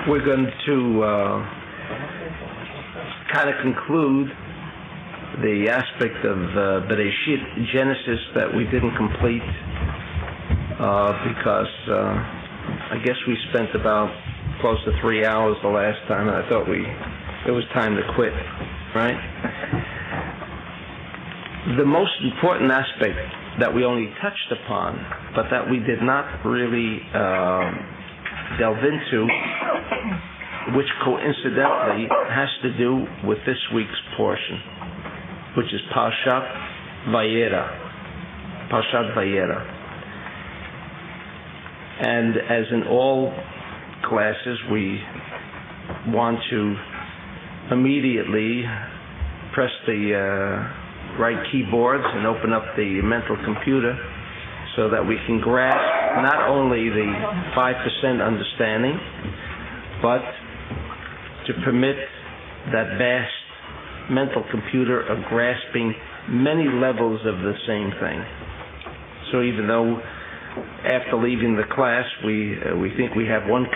We're going to kind of conclude the aspect of Bereshit, Genesis, that we didn't complete because I guess we spent about close to 3 hours the last time, and I thought it was time to quit, right? The most important aspect that we only touched upon, but that we did not really delve into, which coincidentally has to do with this week's portion, which is Parshot Vayera. Parshat Vayera. And as in all classes, we want to immediately press the right keyboards and open up the mental computer so that we can grasp not only the 5% understanding, but to permit that vast mental computer of grasping many levels of the same thing. So even though after leaving the class we think we have one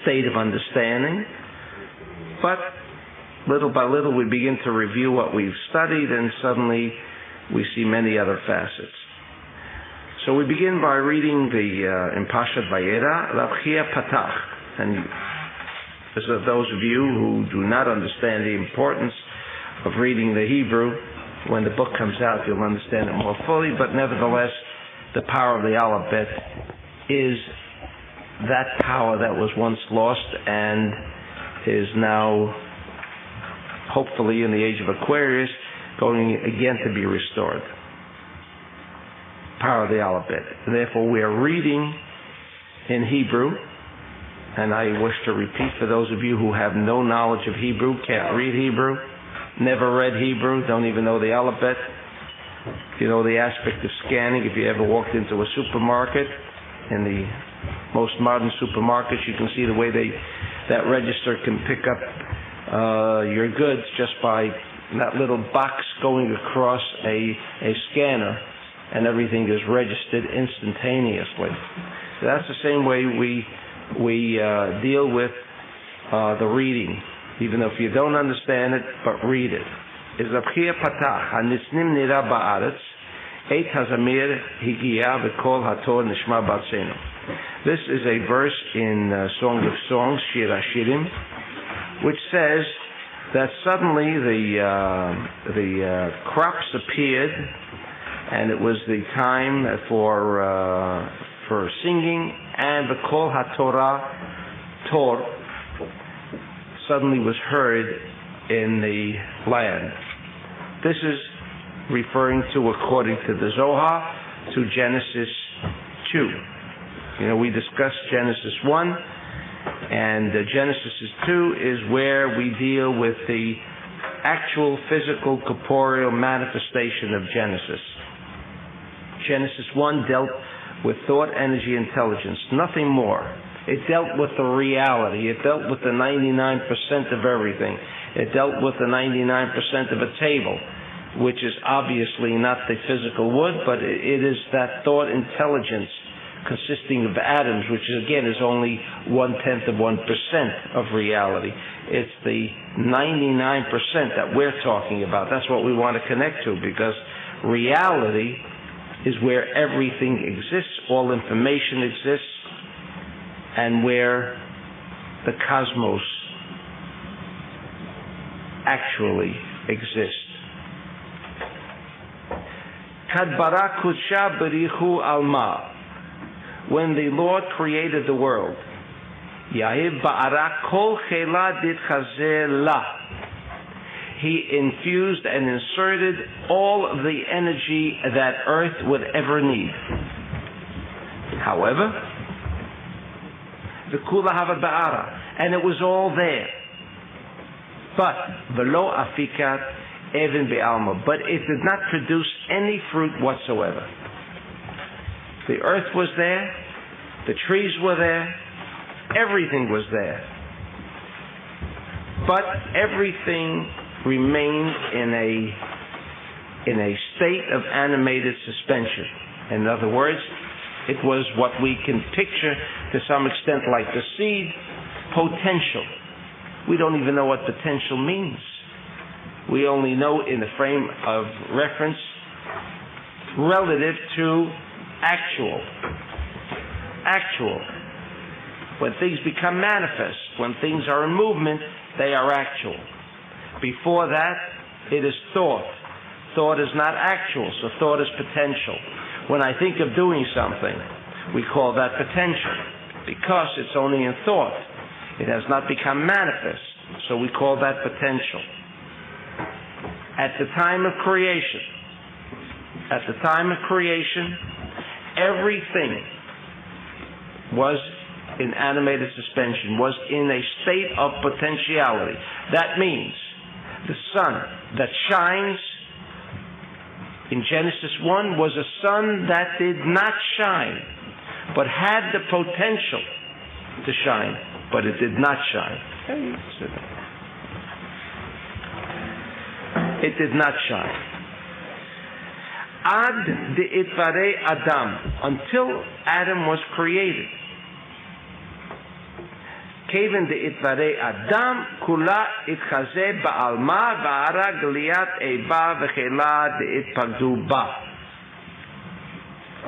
state of understanding, but little by little we begin to review what we've studied, and suddenly we see many other facets. So we begin by reading in Parshat Vayera, Lavchia Patach. And for those of you who do not understand the importance of reading the Hebrew, when the book comes out you'll understand it more fully, but nevertheless the power of the alphabet is that power that was once lost and is now, hopefully in the age of Aquarius, going again to be restored. Power of the alphabet. Therefore we are reading in Hebrew, and I wish to repeat for those of you who have no knowledge of Hebrew, can't read Hebrew, never read Hebrew, don't even know the alphabet. You know the aspect of scanning. If you ever walked into a supermarket, in the most modern supermarkets, you can see the way that register can pick up your goods just by that little box going across a scanner, and everything is registered instantaneously. So that's the same way we deal with the reading, even though if you don't understand it, but read it. Is Abchia Patach Hanisnim Nira Ba'aretz Eit Hazamir Higia V'Kol Hator Nishma B'Atzenu. This is a verse in Song of Songs, Shir HaShirim, which says that suddenly the crops appeared, and it was the time for singing, and the Kol HaTorah, Tor, suddenly was heard in the land. This is referring to, according to the Zohar, to Genesis 2. You know, we discussed Genesis 1, and Genesis 2 is where we deal with the actual physical corporeal manifestation of Genesis. Genesis 1 dealt with thought, energy, intelligence, nothing more. It dealt with the reality. It dealt with the 99% of everything. It dealt with the 99% of a table, which is obviously not the physical wood, but it is that thought intelligence consisting of atoms, which again is only 0.1% of reality. It's the 99% that we're talking about. That's what we want to connect to, because reality is where everything exists, all information exists, and where the cosmos actually exists. Kad bara kudsha berichu alma. When the Lord created the world, Yahiv ba'ara kol chela ditchazer la. He infused and inserted all of the energy that earth would ever need. However, the kula hava ba'ara, and it was all there. But velo afikat even be'alma, but it did not produce any fruit whatsoever. The earth was there, the trees were there, everything was there. But everything remained in a state of animated suspension. In other words, It was what we can picture to some extent like the seed, potential. We don't even know what potential means. We only know in the frame of reference relative to actual. Actual. When things become manifest, when things are in movement, they are actual. Before that, it is thought. Thought is not actual, so thought is potential. When I think of doing something, we call that potential because it's only in thought. It has not become manifest, so we call that potential. At the time of creation, everything was in animated suspension, was in a state of potentiality. That means the sun that shines in Genesis 1 was a sun that did not shine, but had the potential to shine, but it did not shine. It did not shine. Ad de'itvare Adam, until Adam was created. Keven de'itvare Adam, kula itchaze ba'alma va'ara gliat eba v'chela de'itpagdu ba.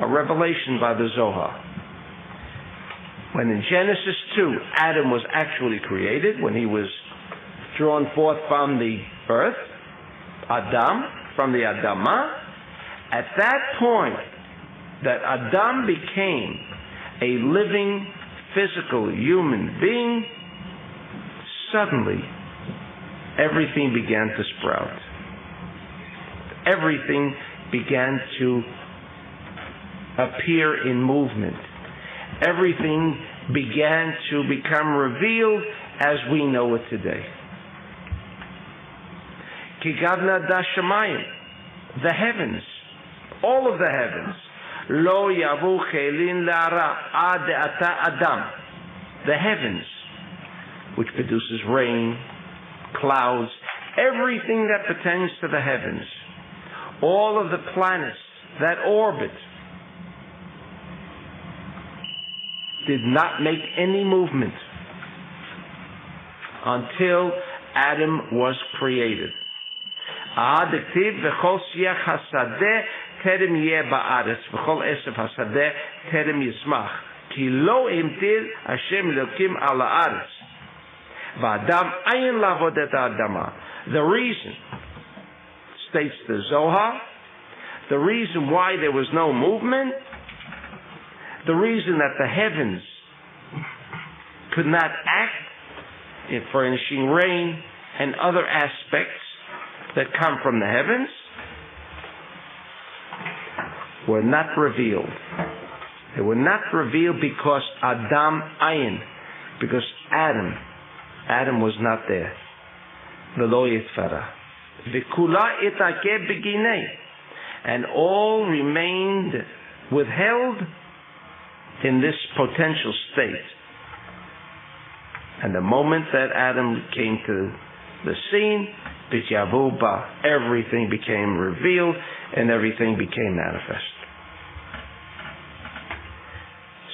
A revelation by the Zohar. When in Genesis 2, Adam was actually created, when he was drawn forth from the earth, Adam, from the Adamah, at that point that Adam became a living, physical, human being, suddenly everything began to sprout. Everything began to appear in movement. Everything began to become revealed as we know it today. Kigavna da shamayim, the heavens, all of the heavens, lo yavu chelin la'ara ad ata adam, the heavens, which produces rain, clouds, everything that pertains to the heavens, all of the planets that orbit, did not make any movement until Adam was created. Adektiv v'chol siach hasadeh terem yeh ba'aretz v'chol esef hasadeh terem yismach ki lo imtir Hashem Elokim al haaretz v'adam ayin lavodet ha'adama. The reason, states the Zohar, the reason why there was no movement, the reason that the heavens could not act in furnishing rain and other aspects that come from the heavens were not revealed. They were not revealed because Adam Ayin, because Adam was not there. V'lo yitzvara. V'kula itakeh beginei. And all remained withheld in this potential state. And the moment that Adam came to the scene, B'yavu ba, everything became revealed and everything became manifest.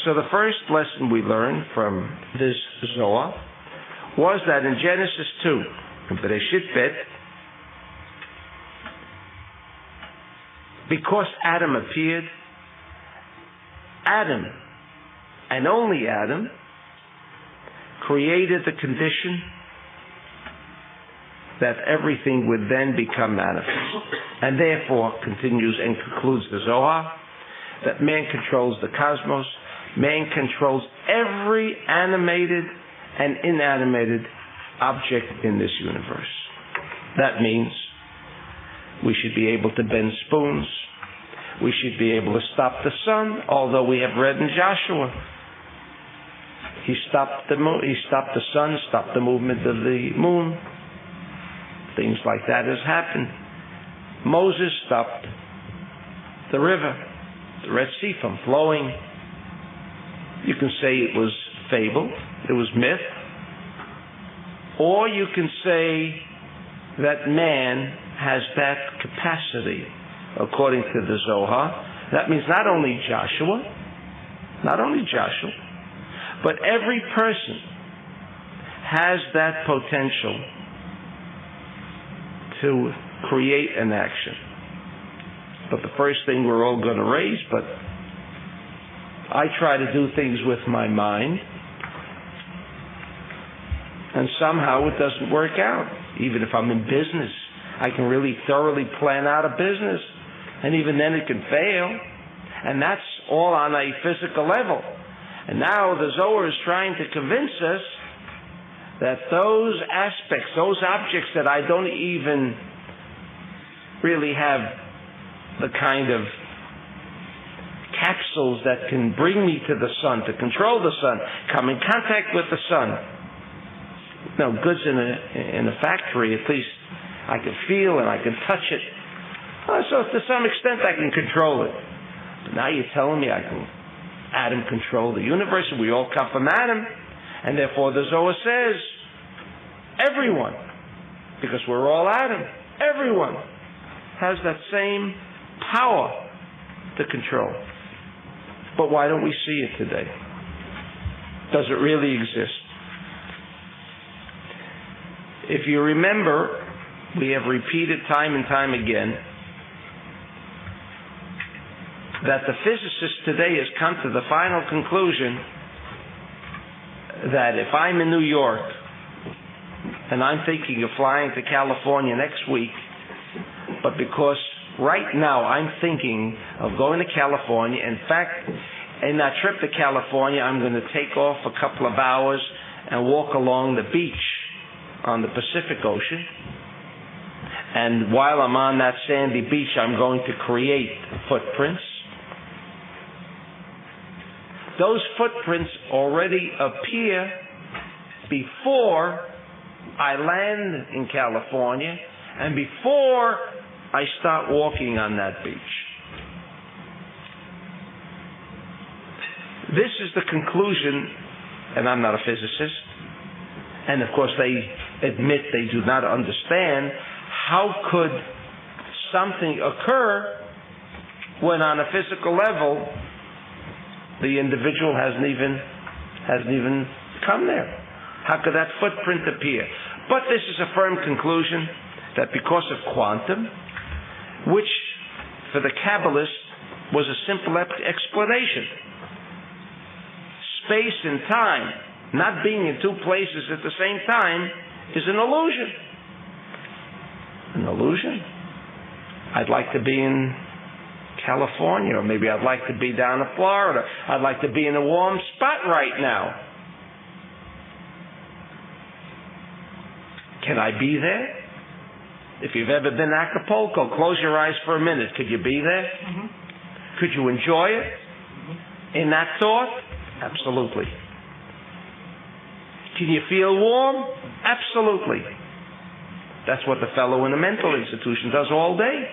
So the first lesson we learned from this Zohar was that in Genesis 2, in Bereshit Bet, because Adam appeared, Adam, and only Adam, created the condition that everything would then become manifest. And therefore, continues and concludes the Zohar, that man controls the cosmos, man controls every animated and inanimated object in this universe. That means we should be able to bend spoons, we should be able to stop the sun, although we have read in Joshua, he stopped the sun, stopped the movement of the moon. Things like that has happened. Moses stopped the river, the Red Sea, from flowing. You can say it was fable, it was myth. Or you can say that man has that capacity, according to the Zohar. That means not only Joshua, not only Joshua, but every person has that potential to create an action. But the first thing we're all going to raise, but I try to do things with my mind, and somehow it doesn't work out. Even if I'm in business, I can really thoroughly plan out a business, and even then it can fail. And that's all on a physical level. And now the Zohar is trying to convince us that those aspects, those objects that I don't even really have the kind of capsules that can bring me to the sun, to control the sun, come in contact with the sun. No, goods in a factory, at least I can feel and I can touch it. So to some extent I can control it. But now you're telling me I can atom control the universe, and we all come from Adam. And therefore the Zohar says, everyone, because we're all Adam, everyone has that same power to control. But why don't we see it today? Does it really exist? If you remember, we have repeated time and time again that the physicist today has come to the final conclusion that if I'm in New York and I'm thinking of flying to California next week, but because right now I'm thinking of going to California, in fact, in that trip to California, I'm going to take off a couple of hours and walk along the beach on the Pacific Ocean. And while I'm on that sandy beach, I'm going to create footprints. Those footprints already appear before I land in California and before I start walking on that beach. This is the conclusion, and I'm not a physicist, and of course they admit they do not understand how could something occur when on a physical level the individual hasn't even come there. How could that footprint appear? But this is a firm conclusion that because of quantum, which for the Kabbalists was a simple explanation, space and time not being in two places at the same time is an illusion. An illusion? I'd like to be in California, or maybe I'd like to be down in Florida. I'd like to be in a warm spot right now. Can I be there? If you've ever been to Acapulco, close your eyes for a minute. Could you be there? Mm-hmm. Could you enjoy it? Mm-hmm. In that thought? Absolutely. Can you feel warm? Absolutely. That's what the fellow in the mental institution does all day.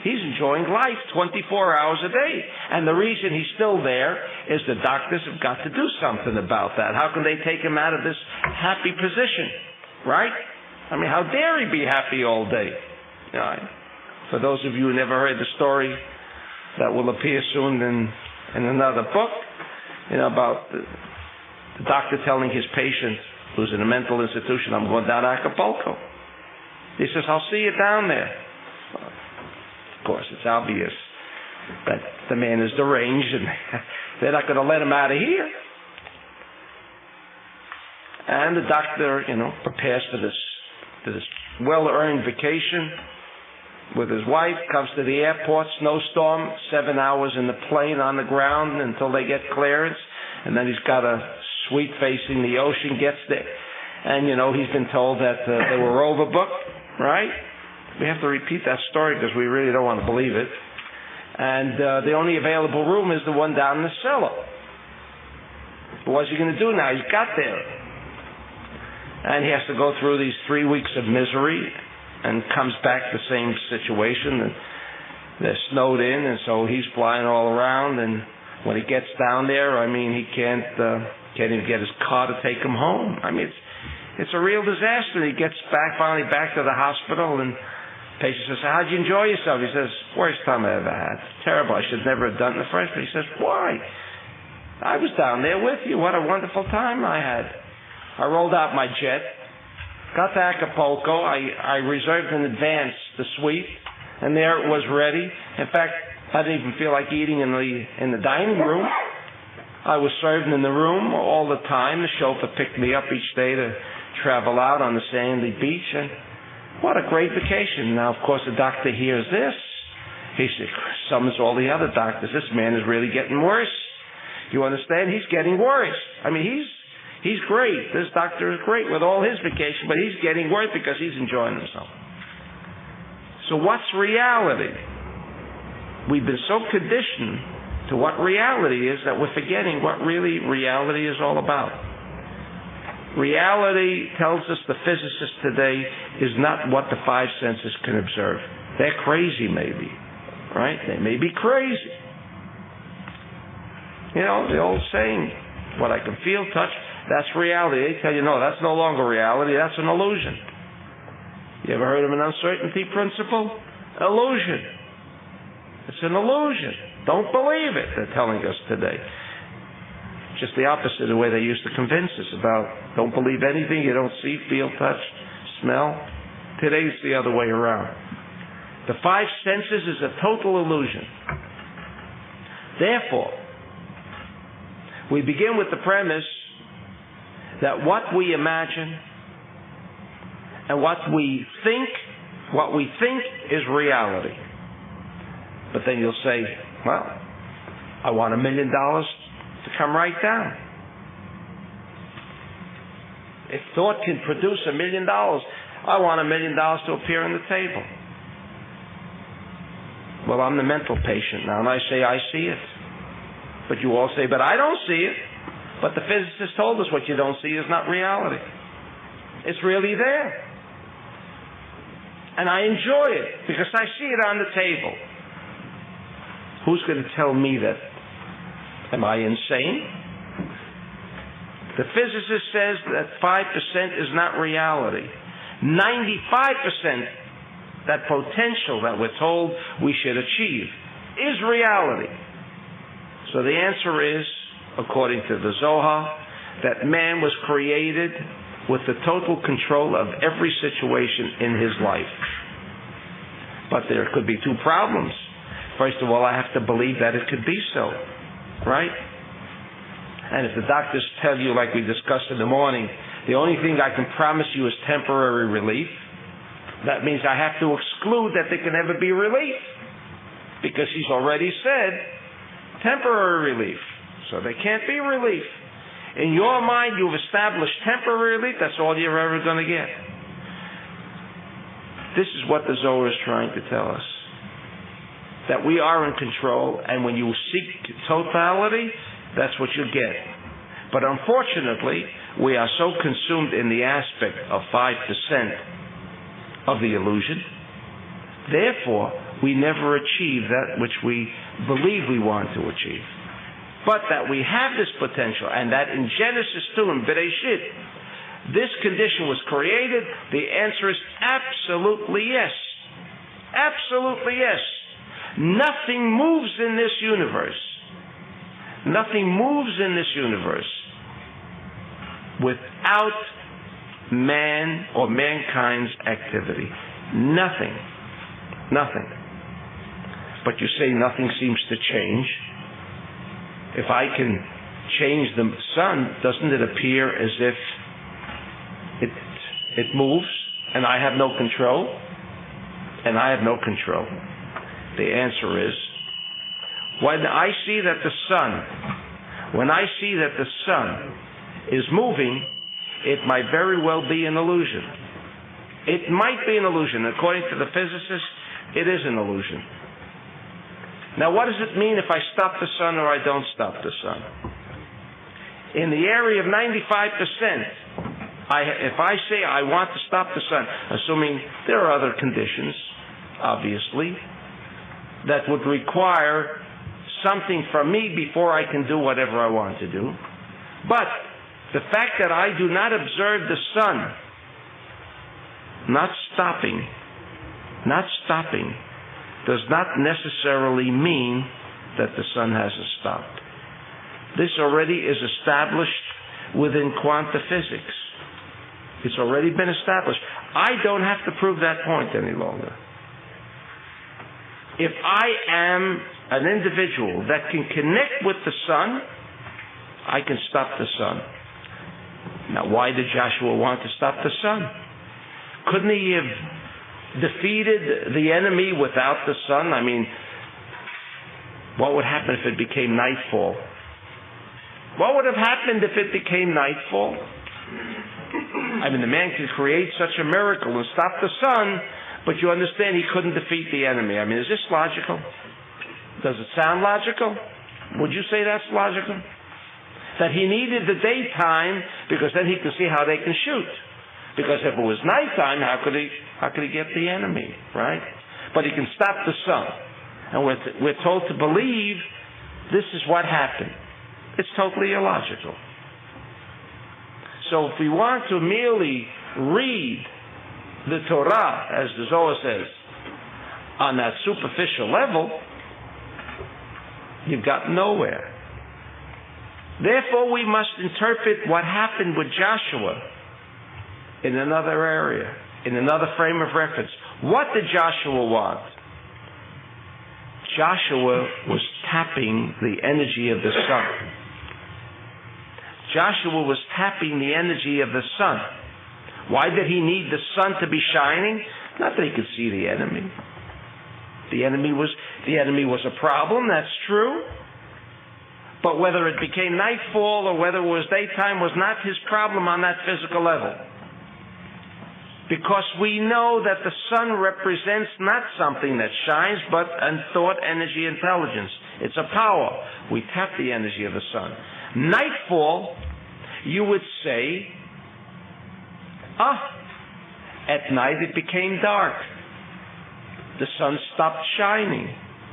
He's enjoying life 24 hours a day. And the reason he's still there is the doctors have got to do something about that. How can they take him out of this happy position? Right? I mean, how dare he be happy all day? You know, for those of you who never heard the story that will appear soon in another book, you know, about the doctor telling his patient who's in a mental institution, I'm going down to Acapulco. He says, I'll see you down there. Of course, it's obvious that the man is deranged and they're not going to let him out of here. And the doctor, you know, prepares for this well-earned vacation with his wife, comes to the airport, snowstorm, 7 hours in the plane on the ground until they get clearance, and then he's got a suite facing the ocean, gets there, and, you know, he's been told that they were overbooked, right? We have to repeat that story because we really don't want to believe it. And the only available room is the one down in the cellar. What's he going to do now? He's got there. And he has to go through these 3 weeks of misery and comes back the same situation. And they're snowed in, and so he's flying all around. And when he gets down there, I mean, he can't even get his car to take him home. I mean, it's a real disaster. He gets finally back to the hospital, and the patient says, how'd you enjoy yourself? He says, worst time I ever had. Terrible. I should never have done it in the first place. He says, why? I was down there with you. What a wonderful time I had. I rolled out my jet, got to Acapulco. I reserved in advance the suite, and there it was ready. In fact, I didn't even feel like eating in the dining room. I was served in the room all the time. The chauffeur picked me up each day to travel out on the sandy beach, and what a great vacation. Now, of course, the doctor hears this. He summons all the other doctors. This man is really getting worse. You understand? He's getting worse. I mean, he's great. This doctor is great with all his vacation, but he's getting worse because he's enjoying himself. So what's reality? We've been so conditioned to what reality is that we're forgetting what really reality is all about. Reality tells us the physicists today is not what the five senses can observe. They're crazy, maybe. Right? They may be crazy. You know, the old saying, what I can feel, touch, that's reality. They tell you, no, that's no longer reality. That's an illusion. You ever heard of an uncertainty principle? Illusion. It's an illusion. Don't believe it, they're telling us today. Just the opposite of the way they used to convince us about don't believe anything you don't see, feel, touch, smell. Today's the other way around. The five senses is a total illusion. Therefore, we begin with the premise that what we imagine and what we think is reality. But then you'll say, well, I want $1 million to come right down. If thought can produce $1 million, I want $1 million to appear on the table. Well, I'm the mental patient now, and I say I see it. But you all say, but I don't see it. But the physicist told us what you don't see is not reality. It's really there. And I enjoy it because I see it on the table. Who's going to tell me that? Am I insane? The physicist says that 5% is not reality. 95%, that potential that we're told we should achieve, is reality. So the answer is, according to the Zohar, that man was created with the total control of every situation in his life. But there could be two problems. First of all, I have to believe that it could be so, right? And if the doctors tell you, like we discussed in the morning, the only thing I can promise you is temporary relief, that means I have to exclude that there can ever be relief, because he's already said temporary relief. So there can't be relief. In your mind, you've established temporary relief. That's all you're ever going to get. This is what the Zohar is trying to tell us. That we are in control, and when you seek totality, that's what you get. But unfortunately, we are so consumed in the aspect of 5% of the illusion. Therefore, we never achieve that which we believe we want to achieve. But that we have this potential, and that in Genesis 2, in Bereshit, this condition was created, the answer is absolutely yes. Absolutely yes. Nothing moves in this universe. Nothing moves in this universe without man or mankind's activity. Nothing. Nothing. But you say nothing seems to change. If I can change the sun, doesn't it appear as if it moves and I have no control? And I have no control. The answer is, when I see that the sun is moving, it might very well be an illusion. It might be an illusion. According to the physicists, it is an illusion. Now, what does it mean if I stop the sun or I don't stop the sun? In the area of 95%, if I say I want to stop the sun, assuming there are other conditions, obviously, that would require something from me before I can do whatever I want to do. But the fact that I do not observe the sun, not stopping, does not necessarily mean that the sun hasn't stopped. This already is established within quantum physics. It's already been established. I don't have to prove that point any longer. If I am an individual that can connect with the sun, I can stop the sun. Now, why did Joshua want to stop the sun? Couldn't he have defeated the enemy without the sun? I mean, what would happen if it became nightfall? What would have happened if it became nightfall? I mean, the man can create such a miracle and stop the sun, but you understand he couldn't defeat the enemy. I mean, is this logical? Does it sound logical? Would you say that's logical? That he needed the daytime because then he could see how they can shoot. Because if it was nighttime, how could he get the enemy, right? But he can stop the sun. And we're told to believe this is what happened. It's totally illogical. So if we want to merely read the Torah, as the Zohar says, on that superficial level, you've got nowhere. Therefore, we must interpret what happened with Joshua in another area, in another frame of reference. What did Joshua want? Joshua was tapping the energy of the sun. Joshua was tapping the energy of the sun. Why did he need the sun to be shining? Not that he could see the enemy. The enemy was a problem, that's true. But whether it became nightfall or whether it was daytime was not his problem on that physical level. Because we know that the sun represents not something that shines, but a thought, energy, intelligence. It's a power. We tap the energy of the sun. Nightfall, you would say, at night it became dark. The sun stopped shining.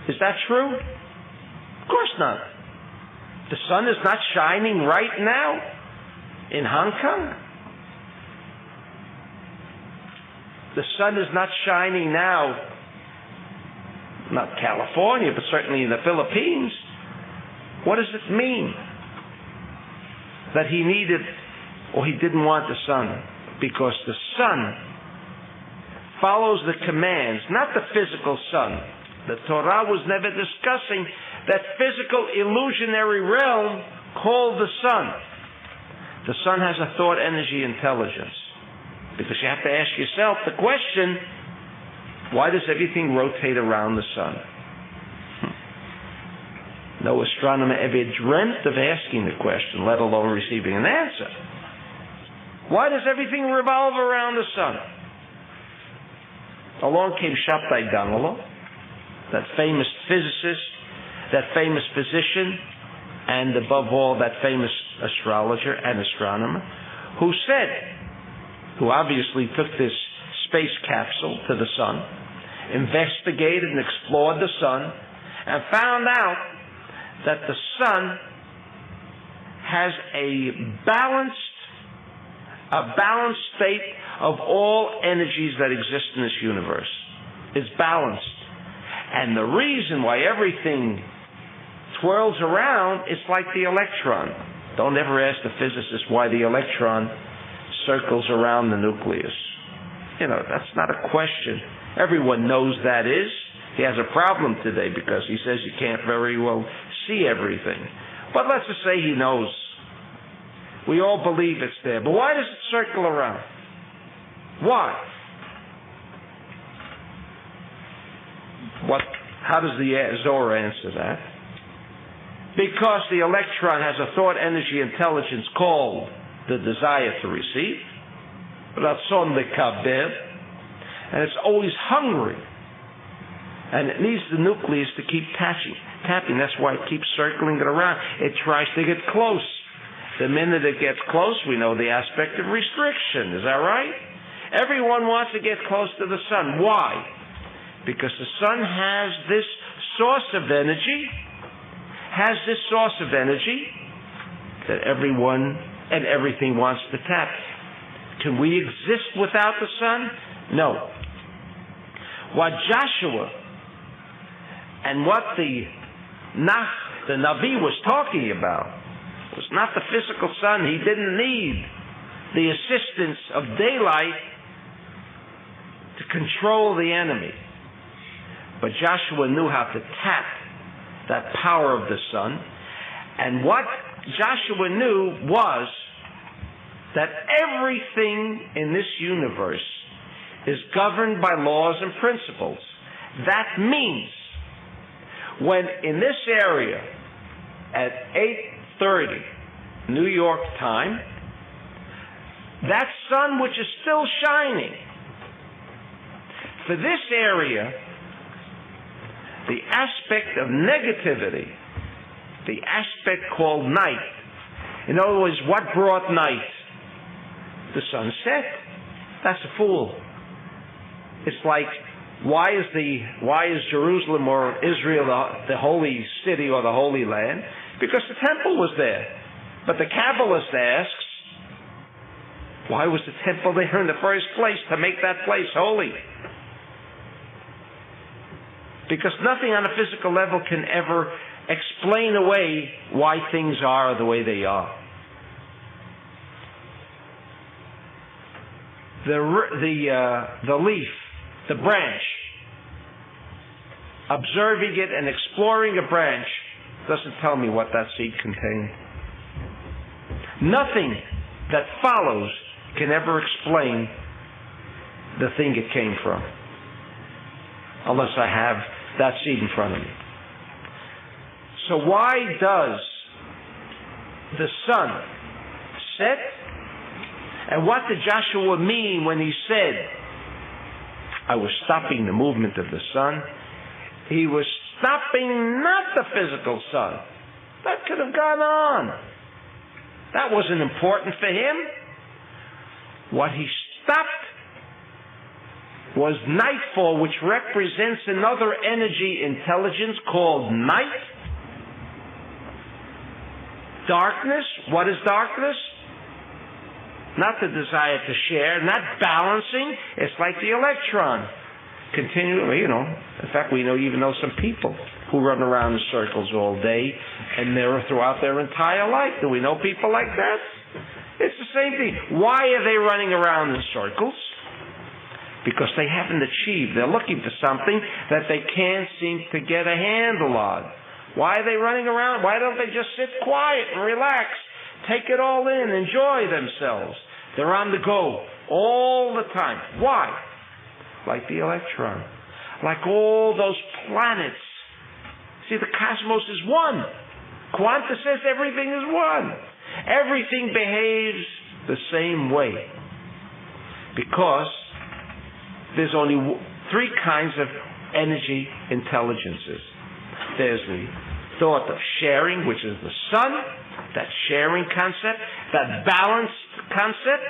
Is that true? Of course not. The sun is not shining right now in Hong Kong. The sun is not shining now, not California, but certainly in the Philippines. What does it mean? That he needed, or he didn't want the sun, because the sun follows the commands, not the physical sun. The Torah was never discussing that physical illusionary realm called the sun. The sun has a thought, energy, intelligence. Because you have to ask yourself the question, why does everything rotate around the sun? No astronomer ever dreamt of asking the question, let alone receiving an answer. Why does everything revolve around the sun? Along came Shabtai Danilo, that famous physicist, that famous physician, and above all, that famous astrologer and astronomer, who obviously took this space capsule to the sun, investigated and explored the sun, and found out that the sun has a balanced state of all energies that exist in this universe. It's balanced. And the reason why everything twirls around is like the electron. Don't ever ask the physicist why the electron circles around the nucleus. That's not a question. Everyone knows that is. He has a problem today because he says you can't very well see everything. But let's just say he knows. We all believe it's there. But why does it circle around? Why? How does the Zohar answer that? Because the electron has a thought, energy, intelligence called the desire to receive, ratzon lekaber, and it's always hungry, and it needs the nucleus to keep tapping. That's why it keeps circling it around. It tries to get close. The minute it gets close, we know the aspect of restriction. Is that right? Everyone wants to get close to the sun. Why? Because the sun has this source of energy, that everyone and everything wants to tap. Can we exist without the sun? No. What Joshua and what the Navi was talking about It was not the physical sun. He didn't need the assistance of daylight to control the enemy. But Joshua knew how to tap that power of the sun. And what Joshua knew was that everything in this universe is governed by laws and principles. That means when in this area at 8:30 New York time, that sun which is still shining, for this area, the aspect of negativity, the aspect called night. In other words, what brought night? The sunset. That's a fool. It's like, why is Jerusalem or Israel the holy city or the holy land? Because the temple was there. But the Kabbalist asks, why was the temple there in the first place? To make that place holy. Because nothing on a physical level can ever explain away why things are the way they are. The leaf, the branch, observing it and exploring a branch doesn't tell me what that seed contained. Nothing that follows can ever explain the thing it came from, unless I have that seed in front of me. So why does the sun set? And what did Joshua mean when he said, I was stopping the movement of the sun? He was stopping not the physical sun. That could have gone on. That wasn't important for him. What he stopped was nightfall, which represents another energy intelligence called night. Darkness. What is darkness? Not the desire to share, not balancing. It's like the electron. Continually, in fact, we even know some people who run around in circles all day and they're throughout their entire life. Do we know people like that? It's the same thing. Why are they running around in circles? Because they haven't achieved. They're looking for something that they can't seem to get a handle on. Why are they running around? Why don't they just sit quiet and relax? Take it all in, enjoy themselves. They're on the go all the time. Why? Like the electron. Like all those planets. See, the cosmos is one. Quanta says everything is one. Everything behaves the same way. Because there's only three kinds of energy intelligences. There's the thought of sharing, which is the sun, that sharing concept, that balanced concept.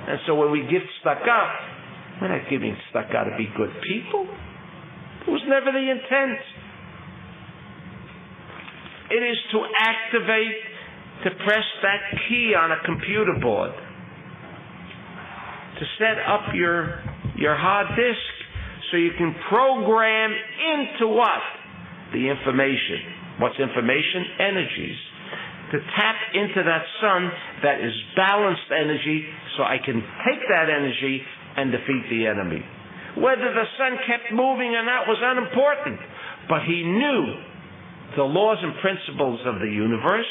And so when we give tzedakah, we're not giving tzedakah to be good people. It was never the intent. It is to activate, to press that key on a computer board, to set up your hard disk so you can program into what? The information. What's information? Energies. To tap into that sun that is balanced energy so I can take that energy and defeat the enemy. Whether the sun kept moving or not was unimportant, but he knew the laws and principles of the universe,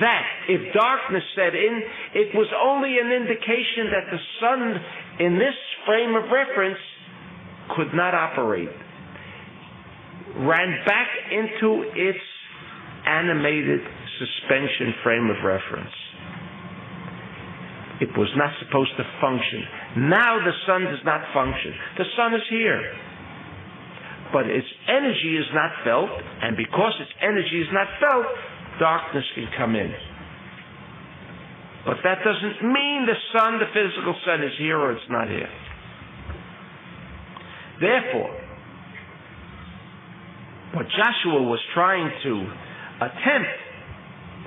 that if darkness set in, it was only an indication that the sun in this frame of reference could not operate. Ran back into its animated suspension frame of reference. It was not supposed to function. Now the sun does not function. The sun is here. But its energy is not felt, and because its energy is not felt, darkness can come in. But that doesn't mean the sun, the physical sun, is here or it's not here. Therefore, what Joshua was trying to attempt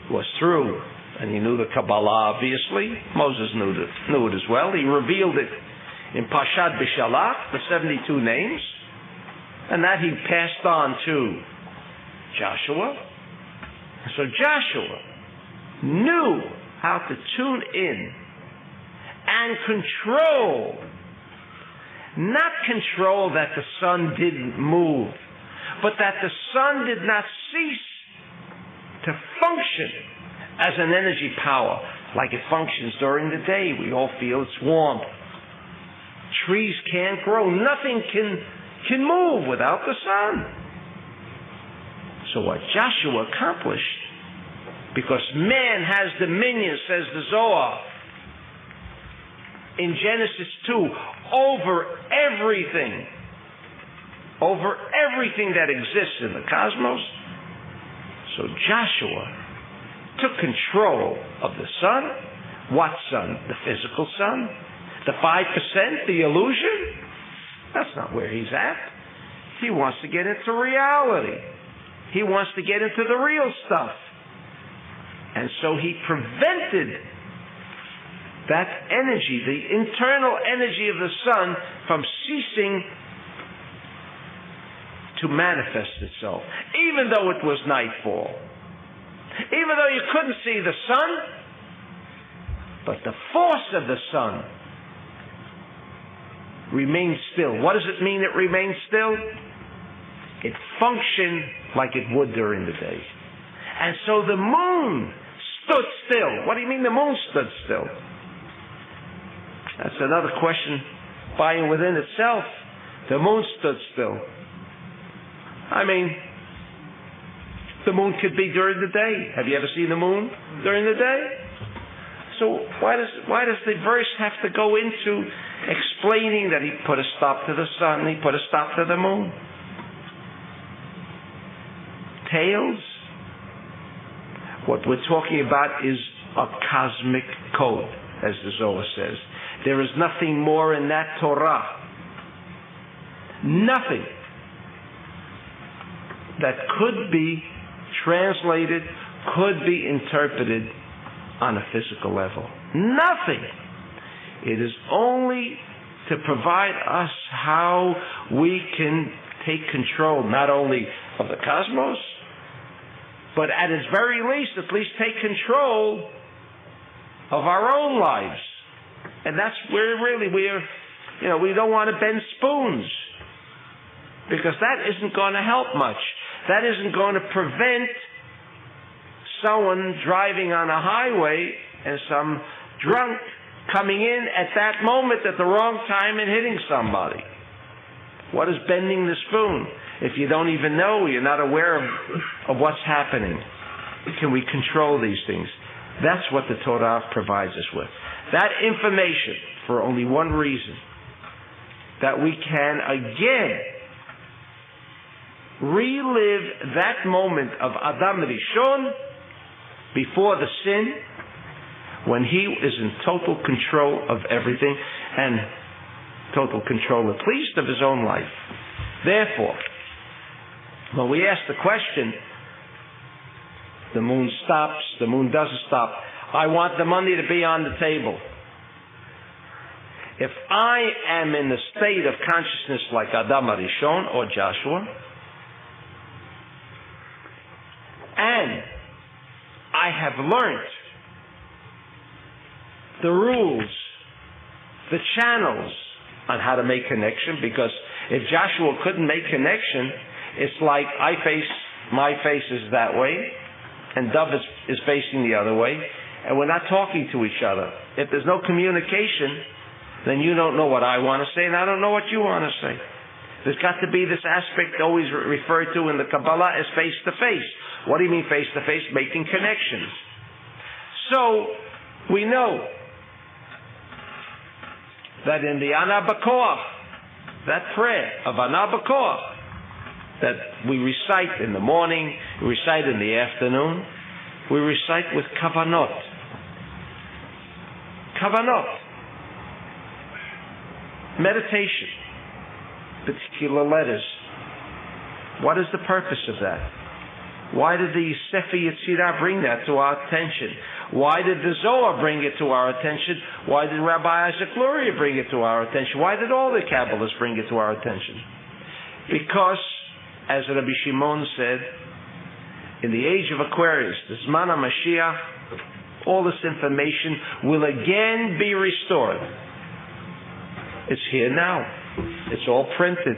was through, and he knew the Kabbalah obviously, Moses knew it as well, he revealed it in Parshat Beshalach, the 72 names, and that he passed on to Joshua. So Joshua knew how to tune in and control, not control that the sun didn't move, but that the sun did not cease to function as an energy power like it functions during the day. We all feel its warmth. Trees can't grow. Nothing can move without the sun. So what Joshua accomplished, because man has dominion, says the Zohar in Genesis 2, over everything that exists in the cosmos. So Joshua took control of the sun. What sun? The physical sun? The 5%? The illusion? That's not where he's at. He wants to get into reality. He wants to get into the real stuff. And so he prevented that energy, the internal energy of the sun, from ceasing to manifest itself, even though it was nightfall. Even though you couldn't see the sun, but the force of the sun remained still. What does it mean it remained still? It functioned like it would during the day. And so the moon stood still. What do you mean the moon stood still? That's another question by and within itself. The moon stood still. I mean, the moon could be during the day. Have you ever seen the moon during the day? So why does the verse have to go into explaining that he put a stop to the sun, he put a stop to the moon? Tails? What we're talking about is a cosmic code, as the Zohar says. There is nothing more in that Torah. Nothing that could be translated, could be interpreted on a physical level. Nothing. It is only to provide us how we can take control not only of the cosmos, but at its very least, at least take control of our own lives. And that's where really we don't want to bend spoons, because that isn't going to help much. That isn't going to prevent someone driving on a highway and some drunk coming in at that moment at the wrong time and hitting somebody. What is bending the spoon? If you don't even know, you're not aware of what's happening. Can we control these things? That's what the Torah provides us with. That information for only one reason, that we can again relive that moment of Adam Rishon before the sin, when he is in total control of everything and total control at least of his own life. Therefore, when we ask the question, the moon stops, the moon doesn't stop, I want the money to be on the table. If I am in the state of consciousness like Adam Rishon or Joshua, and I have learned the rules, the channels on how to make connection, because if Joshua couldn't make connection, it's like my face is that way, and Dov is facing the other way, and we're not talking to each other. If there's no communication, then you don't know what I want to say, and I don't know what you want to say. There's got to be this aspect always referred to in the Kabbalah as face-to-face. What do you mean face-to-face? Making connections. So, we know that in the Ana B'Koach, that prayer of Ana B'Koach, that we recite in the morning, we recite in the afternoon, we recite with kavanot. Kavanot. Meditation. Particular letters. What is the purpose of that? Why did the Sefer Yetzirah bring that to our attention? Why did the Zohar bring it to our attention? Why did Rabbi Isaac Luria bring it to our attention? Why did all the Kabbalists bring it to our attention? Because, as Rabbi Shimon said, in the age of Aquarius, the Zman HaMashiach, all this information will again be restored. It's here now. It's all printed.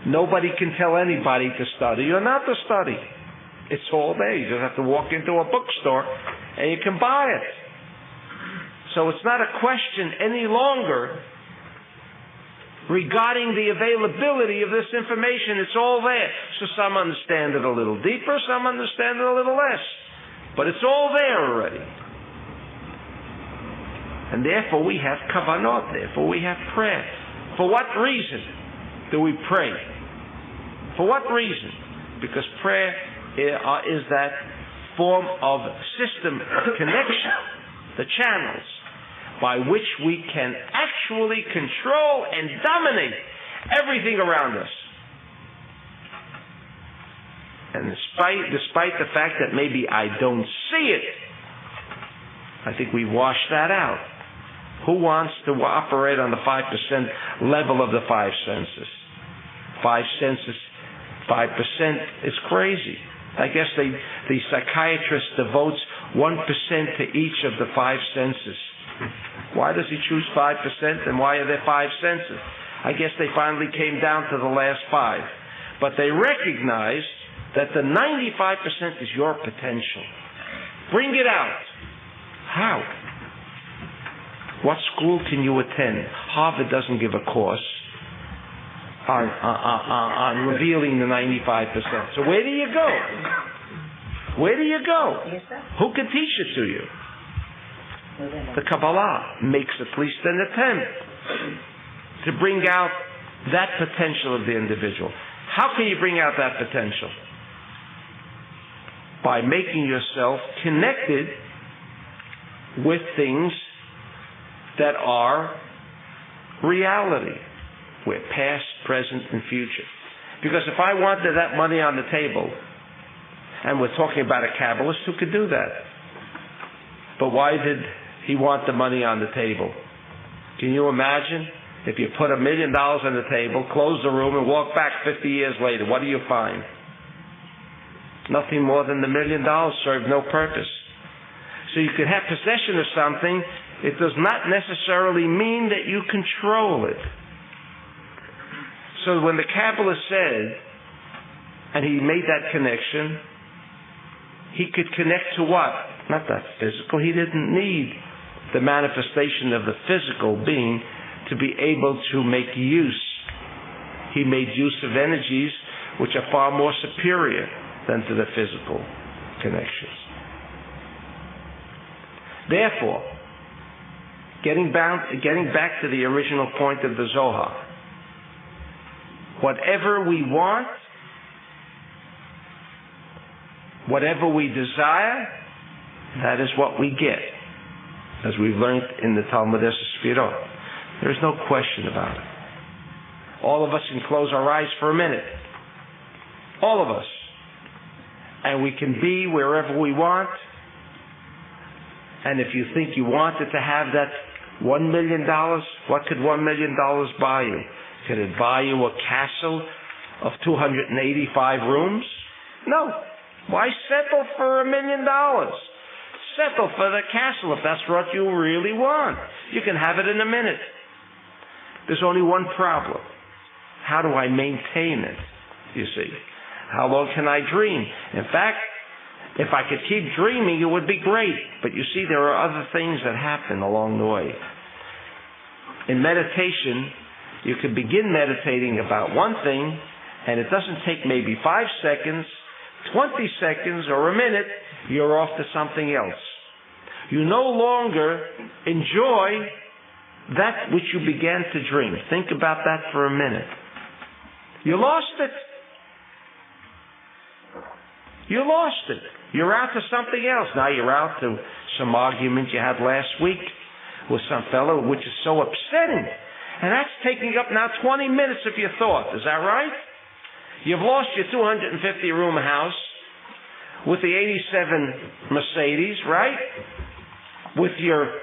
Nobody can tell anybody to study or not to study. It's all there. You just have to walk into a bookstore and you can buy it. So it's not a question any longer regarding the availability of this information. It's all there. So some understand it a little deeper, some understand it a little less. But it's all there already. And therefore we have kavanot, therefore we have prayer. For what reason do we pray? For what reason? Because prayer is that form of system of connection, the channels, by which we can actually control and dominate everything around us. And despite the fact that maybe I don't see it, I think we wash that out. Who wants to operate on the 5% level of the five senses? 5 senses, 5% is crazy. I guess the psychiatrist devotes 1% to each of the 5 senses. Why does he choose 5% and why are there 5 senses? I guess they finally came down to the last 5. But they recognize that the 95% is your potential. Bring it out. How? What school can you attend? Harvard doesn't give a course on revealing the 95%. So where do you go? Where do you go? Who can teach it to you? The Kabbalah makes at least an attempt to bring out that potential of the individual. How can you bring out that potential? By making yourself connected with things that are reality. We're past, present, and future. Because if I wanted that money on the table, and we're talking about a Kabbalist who could do that, but why did he want the money on the table? Can you imagine if you put $1 million on the table, close the room, and walk back 50 years later? What do you find? Nothing more than the $1 million served no purpose. So you could have possession of something. It does not necessarily mean that you control it. So when the Kabbalist said, and he made that connection, he could connect to what? Not that physical. He didn't need the manifestation of the physical being to be able to make use. He made use of energies which are far more superior than to the physical connections. Therefore, getting back to the original point of the Zohar, whatever we want, whatever we desire, that is what we get, as we've learned in the Talmud Sefirot. There is no question about it. All of us can close our eyes for a minute. All of us. And we can be wherever we want. And if you think you wanted to have that $1 million, what could $1 million buy you? Could it buy you a castle of 285 rooms? No. Why settle for $1 million? Settle for the castle if that's what you really want. You can have it in a minute. There's only one problem. How do I maintain it? You see. How long can I dream? In fact, if I could keep dreaming, it would be great. But you see, there are other things that happen along the way. In meditation, you could begin meditating about one thing, and it doesn't take maybe 5 seconds, 20 seconds, or a minute, you're off to something else. You no longer enjoy that which you began to dream. Think about that for a minute. You lost it. You lost it. You're out to something else. Now you're out to some argument you had last week with some fellow, which is so upsetting. And that's taking up now 20 minutes of your thought. Is that right? You've lost your 250-room house with the 87 Mercedes, right? With your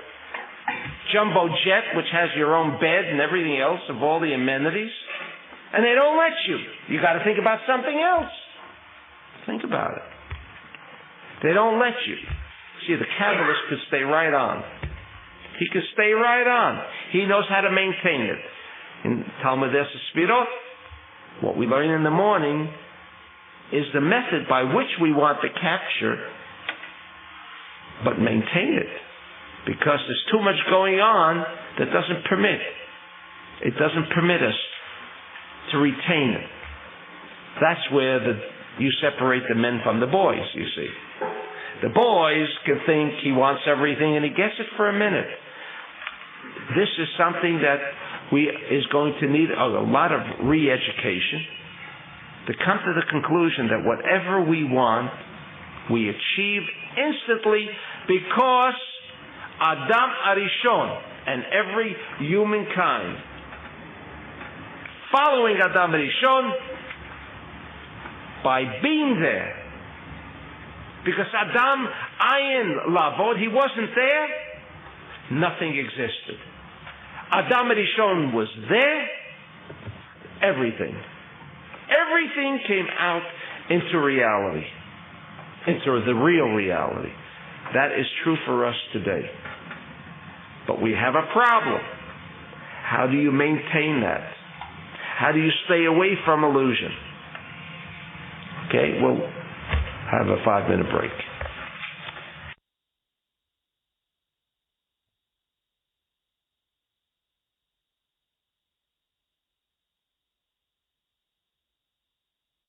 jumbo jet, which has your own bed and everything else of all the amenities. And they don't let you. You got to think about something else. about it. They don't let you. See, the Kabbalist could stay right on. He could stay right on. He knows how to maintain it. In Talmud Sfirot, what we learn in the morning is the method by which we want to capture, but maintain it. Because there's too much going on that doesn't permit. It doesn't permit us to retain it. That's where you separate the men from the boys, you see. The boys can think he wants everything and he gets it for a minute. This is something that is going to need a lot of re-education to come to the conclusion that whatever we want, we achieve instantly, because Adam Arishon and every humankind following Adam Arishon by being there. Because Adam Ayin Lavod, he wasn't there, nothing existed. Adam Arishon was there, everything came out into reality, into the real reality. That is true for us today. But we have a problem. How do you maintain that? How do you stay away from illusion? Okay, we'll have a 5-minute break.